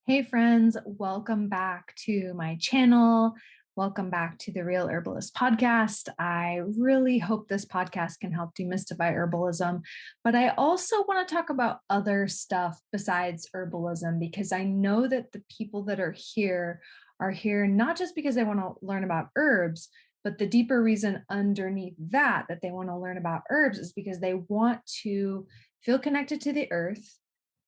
Hey friends, welcome back to my channel. Welcome back to the Real Herbalist podcast. I really hope this podcast can help demystify herbalism, but I also want to talk about other stuff besides herbalism because I know that the people that are here not just because they want to learn about herbs, but the deeper reason underneath that they want to learn about herbs is because they want to feel connected to the earth,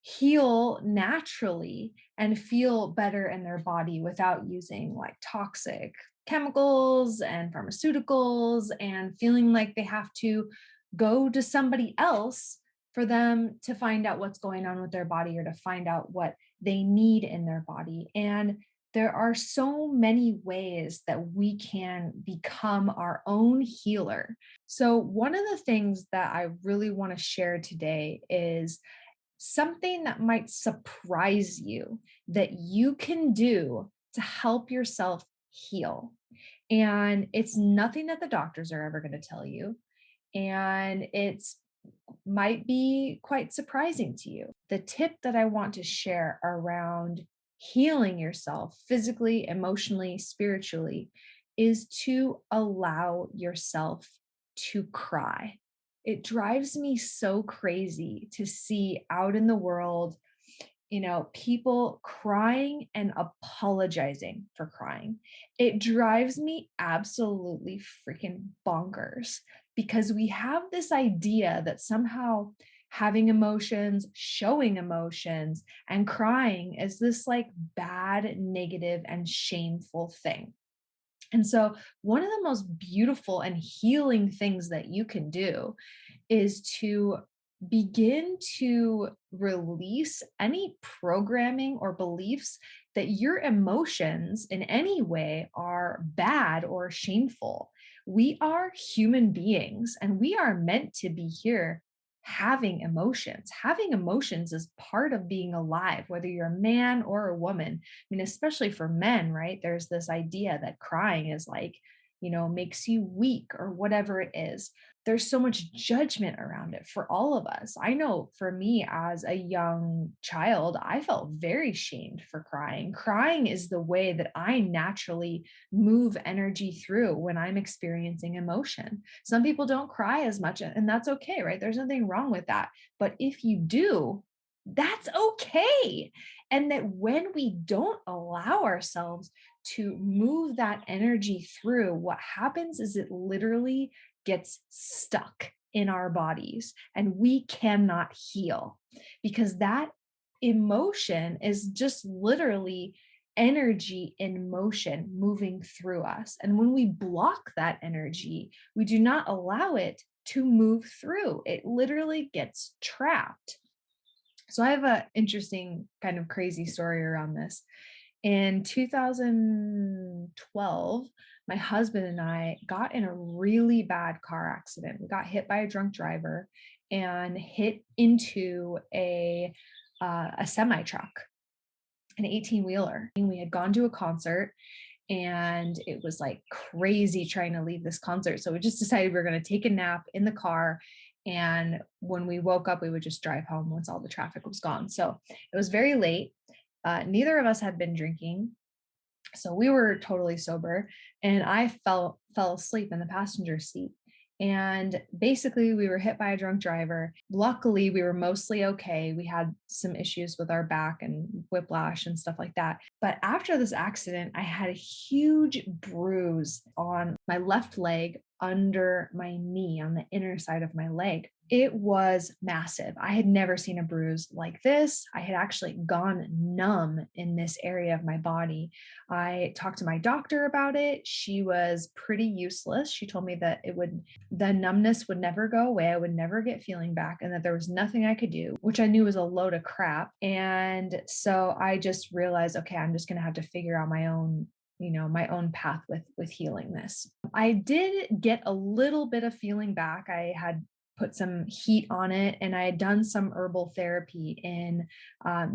heal naturally, and feel better in their body without using like toxic chemicals and pharmaceuticals and feeling like they have to go to somebody else for them to find out what's going on with their body or to find out what they need in their body. And there are so many ways that we can become our own healer. So, one of the things that I really want to share today is something that might surprise you that you can do to help yourself heal. And it's nothing that the doctors are ever going to tell you. And it's might be quite surprising to you. The tip that I want to share around healing yourself physically, emotionally, spiritually is to allow yourself to cry. It drives me so crazy to see out in the world, people crying and apologizing for crying. It drives me absolutely freaking bonkers because we have this idea that somehow having emotions, showing emotions, and crying is this like bad, negative, and shameful thing. And so, one of the most beautiful and healing things that you can do is to begin to release any programming or beliefs that your emotions in any way are bad or shameful. We are human beings and we are meant to be here having emotions. Having emotions is part of being alive, whether you're a man or a woman. I mean, especially for men, right? There's this idea that crying is like, makes you weak or whatever it is. There's so much judgment around it for all of us. I know for me as a young child, I felt very shamed for crying. Crying is the way that I naturally move energy through when I'm experiencing emotion. Some people don't cry as much, and that's okay, right? There's nothing wrong with that. But if you do, that's okay. And that when we don't allow ourselves to move that energy through, what happens is it literally gets stuck in our bodies and we cannot heal because that emotion is just literally energy in motion moving through us. And when we block that energy, we do not allow it to move through. It literally gets trapped. So I have an interesting kind of crazy story around this. In 2012, my husband and I got in a really bad car accident. We got hit by a drunk driver and hit into a semi truck, an 18 wheeler. We had gone to a concert and it was like crazy trying to leave this concert. So we just decided we were going to take a nap in the car. And when we woke up, we would just drive home once all the traffic was gone. So it was very late. Neither of us had been drinking. So we were totally sober and I fell asleep in the passenger seat. And basically we were hit by a drunk driver. Luckily, we were mostly okay. We had some issues with our back and whiplash and stuff like that. But after this accident, I had a huge bruise on my left leg under my knee on the inner side of my leg. It was massive. I had never seen a bruise like this. I had actually gone numb in this area of my body. I talked to my doctor about it. She was pretty useless. She told me that the numbness would never go away. I would never get feeling back and that there was nothing I could do, which I knew was a load of crap. And so I just realized, okay, I'm just going to have to figure out my own path with healing this. I did get a little bit of feeling back. I had put some heat on it. And I had done some herbal therapy in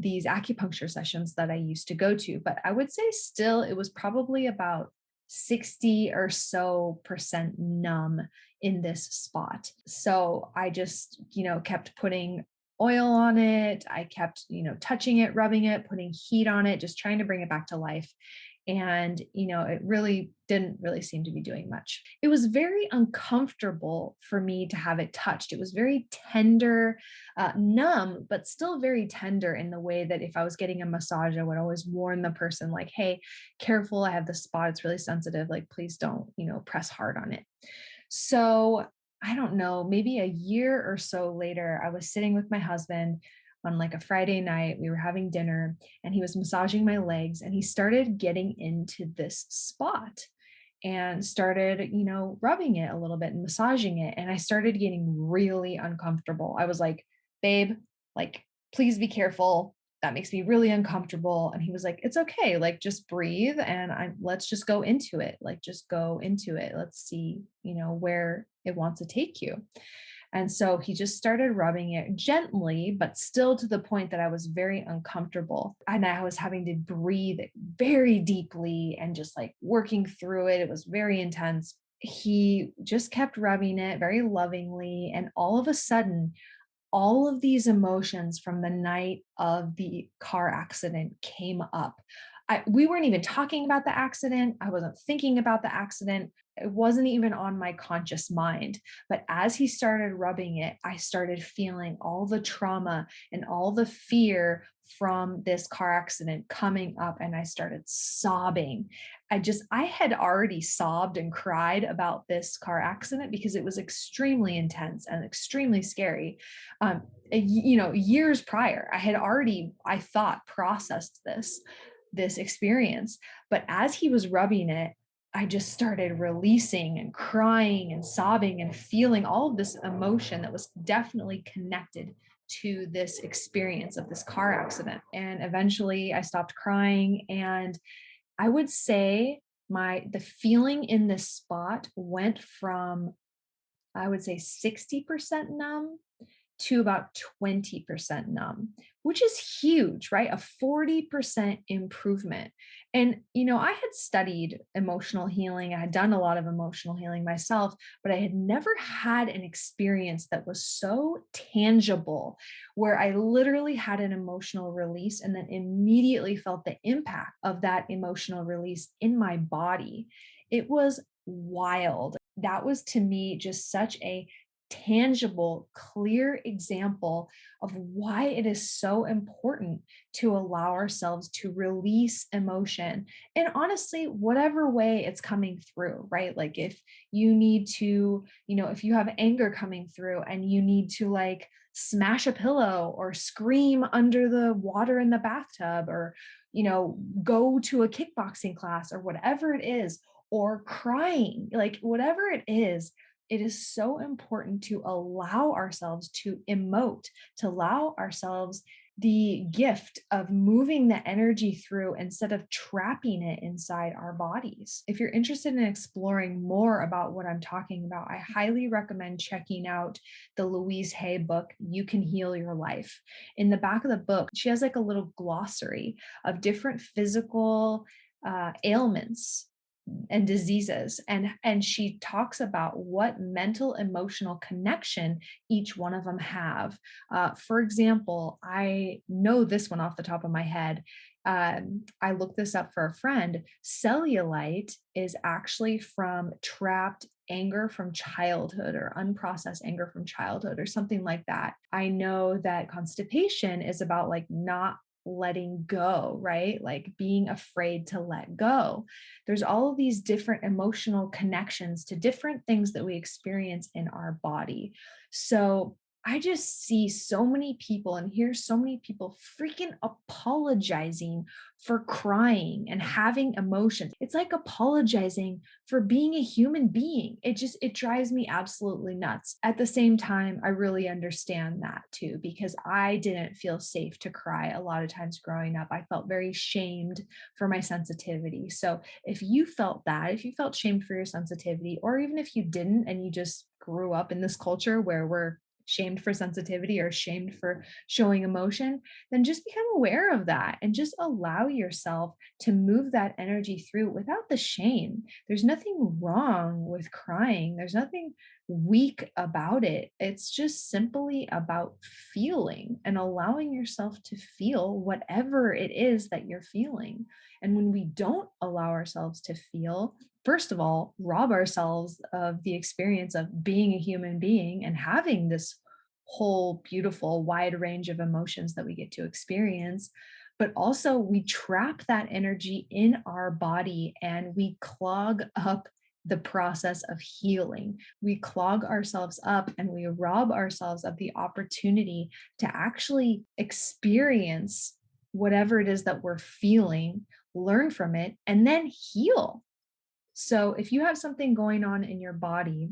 these acupuncture sessions that I used to go to. But I would say still, it was probably about 60 or so percent numb in this spot. So I just, kept putting oil on it. I kept, touching it, rubbing it, putting heat on it, just trying to bring it back to life. And, it really didn't really seem to be doing much. It was very uncomfortable for me to have it touched. It was very tender, numb, but still very tender in the way that if I was getting a massage, I would always warn the person, like, hey, careful, I have this spot. It's really sensitive. Like, please don't, press hard on it. So I don't know, maybe a year or so later, I was sitting with my husband on like a Friday night. We were having dinner and he was massaging my legs and he started getting into this spot and started, rubbing it a little bit and massaging it. And I started getting really uncomfortable. I was like, babe, like, please be careful. That makes me really uncomfortable. And he was like, it's okay. Like, just breathe and let's just go into it. Like, just go into it. Let's see, where it wants to take you. And so he just started rubbing it gently, but still to the point that I was very uncomfortable. And I was having to breathe very deeply and just like working through it. It was very intense. He just kept rubbing it very lovingly. And all of a sudden, all of these emotions from the night of the car accident came up. We weren't even talking about the accident. I wasn't thinking about the accident. It wasn't even on my conscious mind. But as he started rubbing it, I started feeling all the trauma and all the fear from this car accident coming up. And I started sobbing. I had already sobbed and cried about this car accident because it was extremely intense and extremely scary. Years prior, I had already, I thought, processed this experience. But as he was rubbing it, I just started releasing and crying and sobbing and feeling all of this emotion that was definitely connected to this experience of this car accident. And eventually I stopped crying. And I would say the feeling in this spot went from, I would say, 60% numb to about 20% numb, which is huge, right? A 40% improvement. And, I had studied emotional healing. I had done a lot of emotional healing myself, but I had never had an experience that was so tangible where I literally had an emotional release and then immediately felt the impact of that emotional release in my body. It was wild. That was to me just such a tangible, clear example of why it is so important to allow ourselves to release emotion. And honestly, whatever way it's coming through, right? Like if you need to, if you have anger coming through and you need to like smash a pillow or scream under the water in the bathtub or, go to a kickboxing class or whatever it is, or crying, like whatever it is so important to allow ourselves to emote, to allow ourselves the gift of moving the energy through instead of trapping it inside our bodies. If you're interested in exploring more about what I'm talking about, I highly recommend checking out the Louise Hay book, You Can Heal Your Life. In the back of the book, she has like a little glossary of different physical ailments and diseases, and she talks about what mental emotional connection each one of them have. For example, I know this one off the top of my head. I looked this up for a friend. Cellulite is actually from trapped anger from childhood or unprocessed anger from childhood or something like that. I know that constipation is about like not letting go, right? Like being afraid to let go. There's all of these different emotional connections to different things that we experience in our body. So I just see so many people and hear so many people freaking apologizing for crying and having emotions. It's like apologizing for being a human being. It drives me absolutely nuts. At the same time, I really understand that too, because I didn't feel safe to cry a lot of times growing up. I felt very shamed for my sensitivity. So if you felt that, if you felt shamed for your sensitivity, or even if you didn't and you just grew up in this culture where we're shamed for sensitivity or shamed for showing emotion, then just become aware of that and just allow yourself to move that energy through without the shame. There's nothing wrong with crying. There's nothing weak about it. It's just simply about feeling and allowing yourself to feel whatever it is that you're feeling. And when we don't allow ourselves to feel, first of all, rob ourselves of the experience of being a human being and having this whole beautiful wide range of emotions that we get to experience. But also, we trap that energy in our body and we clog up the process of healing. We clog ourselves up and we rob ourselves of the opportunity to actually experience whatever it is that we're feeling, learn from it, and then heal. So, if you have something going on in your body,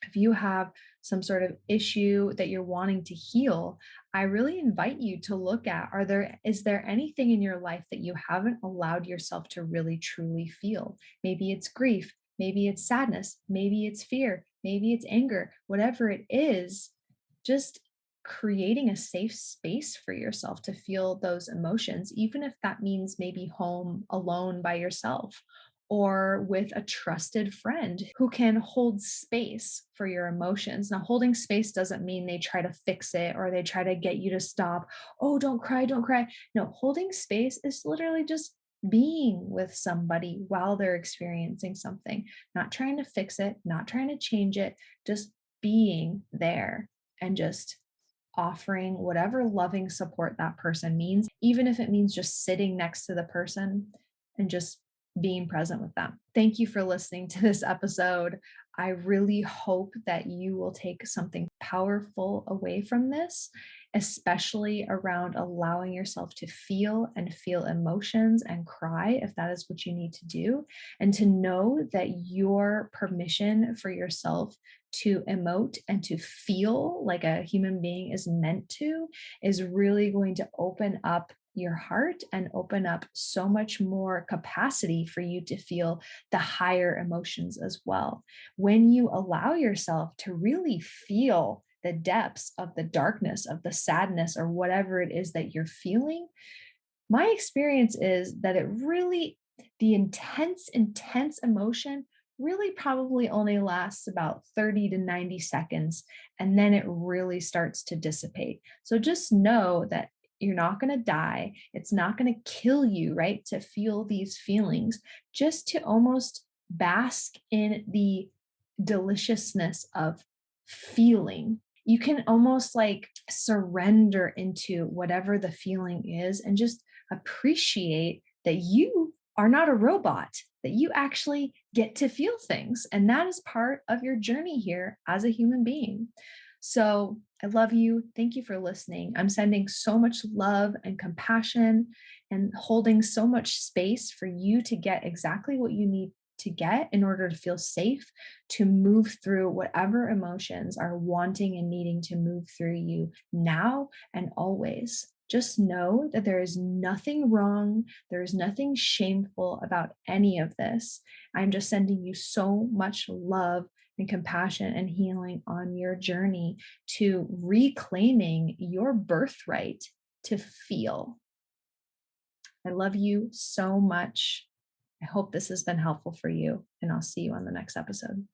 if you have some sort of issue that you're wanting to heal, I really invite you to look at, is there anything in your life that you haven't allowed yourself to really truly feel? Maybe it's grief, maybe it's sadness, maybe it's fear, maybe it's anger, whatever it is, just creating a safe space for yourself to feel those emotions, even if that means maybe home alone by yourself or with a trusted friend who can hold space for your emotions. Now, holding space doesn't mean they try to fix it or they try to get you to stop. Oh, don't cry, don't cry. No, holding space is literally just being with somebody while they're experiencing something, not trying to fix it, not trying to change it, just being there and just offering whatever loving support that person means, even if it means just sitting next to the person and just being present with them. Thank you for listening to this episode. I really hope that you will take something powerful away from this, especially around allowing yourself to feel and feel emotions and cry if that is what you need to do, and to know that your permission for yourself to emote and to feel like a human being is meant to is really going to open up your heart and open up so much more capacity for you to feel the higher emotions as well. When you allow yourself to really feel the depths of the darkness, of the sadness, or whatever it is that you're feeling, my experience is that the intense emotion really probably only lasts about 30 to 90 seconds, and then it really starts to dissipate. So just know that you're not going to die. It's not going to kill you, right? To feel these feelings, just to almost bask in the deliciousness of feeling. You can almost like surrender into whatever the feeling is and just appreciate that you are not a robot, that you actually get to feel things. And that is part of your journey here as a human being. So I love you. Thank you for listening. I'm sending so much love and compassion and holding so much space for you to get exactly what you need to get in order to feel safe to move through whatever emotions are wanting and needing to move through you now and always. Just know that there is nothing wrong. There is nothing shameful about any of this. I'm just sending you so much love and compassion and healing on your journey to reclaiming your birthright to feel. I love you so much. I hope this has been helpful for you, and I'll see you on the next episode.